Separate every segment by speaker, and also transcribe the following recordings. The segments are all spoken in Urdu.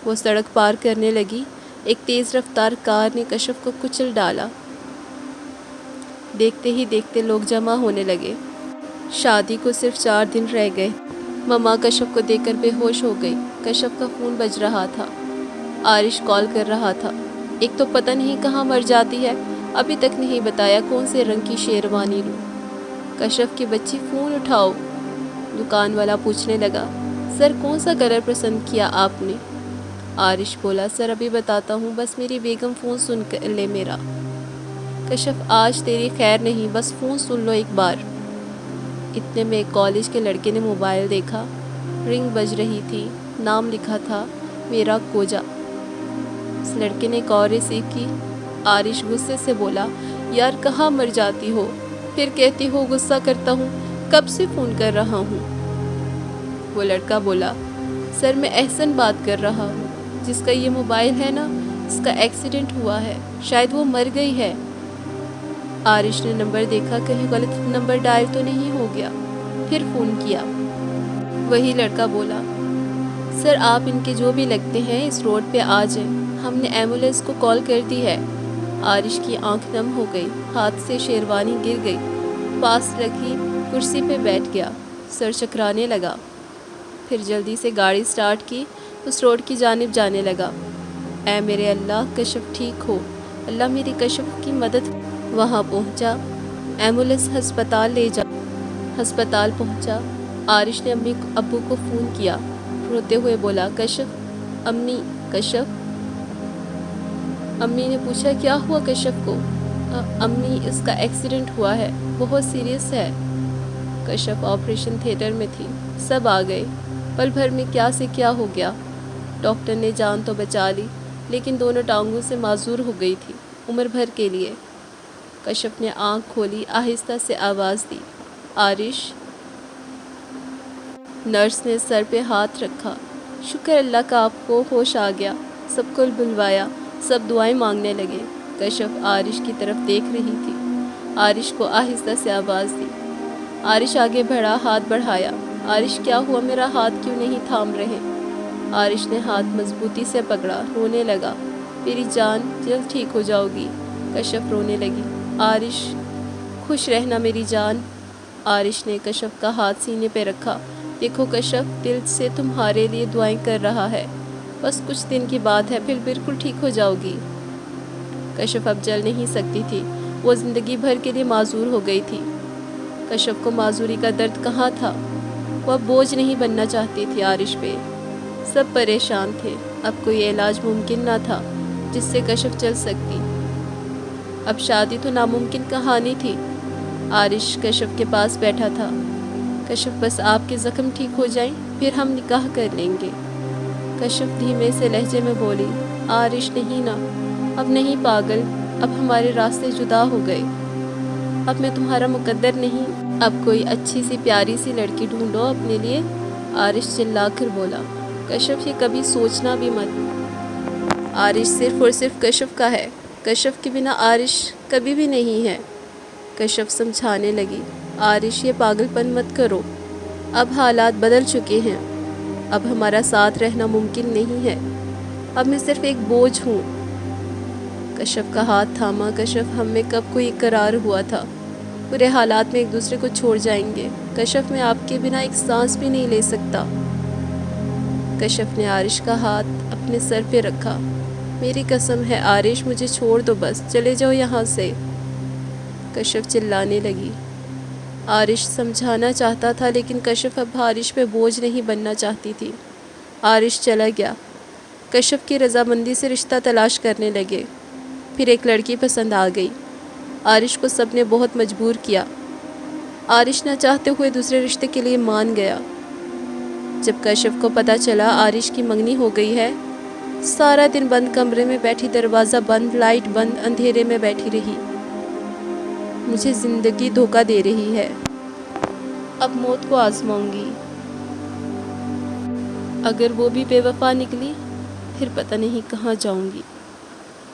Speaker 1: وہ سڑک پار کرنے لگی۔ ایک تیز رفتار کار نے کشف کو کچل ڈالا۔ دیکھتے ہی دیکھتے لوگ جمع ہونے لگے۔ شادی کو صرف 4 دن رہ گئے۔ مما کشف کو دیکھ کر بے ہوش ہو گئی۔ کشف کا فون بج رہا تھا۔ عارش کال کر رہا تھا۔ ایک تو پتہ نہیں کہاں مر جاتی ہے، ابھی تک نہیں بتایا کون سے رنگ کی شیروانی لوں۔ کشف کی بچی فون اٹھاؤ، دکان والا پوچھنے لگا۔ سر کون سا کلر پسند کیا آپ نے؟ عارش بولا سر ابھی بتاتا ہوں، بس میری بیگم فون سن کر لے میرا۔ کشف آج تیری خیر نہیں، بس فون سن لو ایک بار۔ اتنے میں ایک کالج کے لڑکے نے موبائل دیکھا، رنگ بج رہی تھی، نام لکھا تھا میرا کوجا۔ اس لڑکے نے کال ریسیو کی۔ عارش غصے سے بولا یار کہاں مر جاتی ہو، پھر کہتی ہو غصہ کرتا ہوں، کب سے فون کر رہا ہوں۔ وہ لڑکا بولا سر میں احسن بات کر رہا ہوں، جس کا یہ موبائل ہے نا، اس کا ایکسیڈنٹ ہوا ہے، شاید وہ مر گئی ہے۔ عارش نے نمبر دیکھا کہیں غلط نمبر ڈائل تو نہیں ہو گیا، پھر فون کیا۔ وہی لڑکا بولا سر آپ ان کے جو بھی لگتے ہیں اس روڈ پہ آ جائیں، ہم نے ایمبولینس کو کال کر دی ہے۔ عارش کی آنکھ نم ہو گئی، ہاتھ سے شیروانی گر گئی، پاس رکھی کرسی پہ بیٹھ گیا، سر چکرانے لگا۔ پھر جلدی سے گاڑی سٹارٹ کی، اس روڈ کی جانب جانے لگا۔ اے میرے اللہ کشف ٹھیک ہو، اللہ میری کشف کی مدد۔ وہاں پہنچا، ایمبولینس ہسپتال لے جا۔ ہسپتال پہنچا، عارش نے امی ابو کو فون کیا، روتے ہوئے بولا کشف امی کشف۔ امی نے پوچھا کیا ہوا کشف کو؟ امی اس کا ایکسیڈنٹ ہوا ہے، بہت سیریس ہے۔ کشف آپریشن تھیٹر میں تھی، سب آ گئے، پل بھر میں کیا سے کیا ہو گیا۔ ڈاکٹر نے جان تو بچا لی، لیکن دونوں ٹانگوں سے معذور ہو گئی تھی، عمر بھر کے لیے۔ کشف نے آنکھ کھولی، آہستہ سے آواز دی عارش۔ نرس نے سر پہ ہاتھ رکھا، شکر اللہ کا آپ کو ہوش آ گیا۔ سب کو بلوایا، سب دعائیں مانگنے لگے۔ کشف عارش کی طرف دیکھ رہی تھی۔ عارش کو آہستہ سے آواز دی۔ عارش آگے بڑھا، ہاتھ بڑھایا۔ عارش کیا ہوا، میرا ہاتھ کیوں نہیں تھام رہے؟ عارش نے ہاتھ مضبوطی سے پکڑا، رونے لگا، میری جان جلد ٹھیک ہو جاؤ گی۔ کشف رونے لگی، عارش خوش رہنا میری جان۔ عارش نے کشف کا ہاتھ سینے پہ رکھا، دیکھو کشف دل سے تمہارے لیے دعائیں کر رہا ہے، بس کچھ دن کی بات ہے، پھر بالکل ٹھیک ہو جاؤ گی۔ کشف اب جل نہیں سکتی تھی، وہ زندگی بھر کے لیے معذور ہو گئی تھی۔ کشف کو معذوری کا درد کہاں تھا، وہ اب بوجھ نہیں بننا چاہتی تھی عارش پہ۔ سب پریشان تھے، اب کوئی علاج ممکن نہ تھا جس سے کشف چل سکتی۔ اب شادی تو ناممکن کہانی تھی۔ عارش کشف کے پاس بیٹھا تھا۔ کشف بس آپ کے زخم ٹھیک ہو جائیں، پھر ہم نکاح کر لیں گے۔ کشف دھیمے سے لہجے میں بولی، عارش نہیں نا، اب نہیں پاگل، اب ہمارے راستے جدا ہو گئے، اب میں تمہارا مقدر نہیں، اب کوئی اچھی سی پیاری سی لڑکی ڈھونڈو اپنے لیے۔ عارش چلا کر بولا، کشف یہ کبھی سوچنا بھی مت، عارش صرف اور صرف کشف کا ہے، کشف کے بنا عارش کبھی بھی نہیں ہے۔ کشف سمجھانے لگی، عارش یہ پاگل پن مت کرو، اب حالات بدل چکے ہیں، اب ہمارا ساتھ رہنا ممکن نہیں ہے، اب میں صرف ایک بوجھ ہوں۔ کشف کا ہاتھ تھاما، کشف ہم میں کب کوئی اقرار ہوا تھا، برے حالات میں ایک دوسرے کو چھوڑ جائیں گے، کشف میں آپ کے بنا ایک سانس بھی نہیں لے سکتا۔ کشف نے عارش کا ہاتھ اپنے سر پہ رکھا، میری قسم ہے عارش مجھے چھوڑ دو، بس چلے جاؤ یہاں سے۔ کشف چلانے لگی۔ عارش سمجھانا چاہتا تھا، لیکن کشف اب عارش پہ بوجھ نہیں بننا چاہتی تھی۔ عارش چلا گیا۔ کشف کی رضامندی سے رشتہ تلاش کرنے لگے، پھر ایک لڑکی پسند آ گئی۔ عارش کو سب نے بہت مجبور کیا، عارش نہ چاہتے ہوئے دوسرے رشتے کے لیے مان گیا۔ جب کشف کو پتہ چلا عارش کی منگنی ہو گئی ہے، سارا دن بند کمرے میں بیٹھی، دروازہ بند، لائٹ بند، اندھیرے میں بیٹھی رہی۔ مجھے زندگی دھوکہ دے رہی ہے، اب موت کو آزماؤں گی، اگر وہ بھی بے وفا نکلی پھر پتہ نہیں کہاں جاؤں گی۔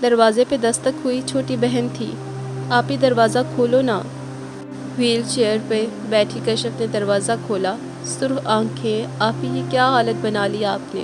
Speaker 1: دروازے پہ دستک ہوئی، چھوٹی بہن تھی، آپ ہی دروازہ کھولو نا۔ ویل چیئر پہ بیٹھی کشف نے دروازہ کھولا، سرخ آنکھیں، آپ ہی یہ کیا حالت بنا لی آپ نے؟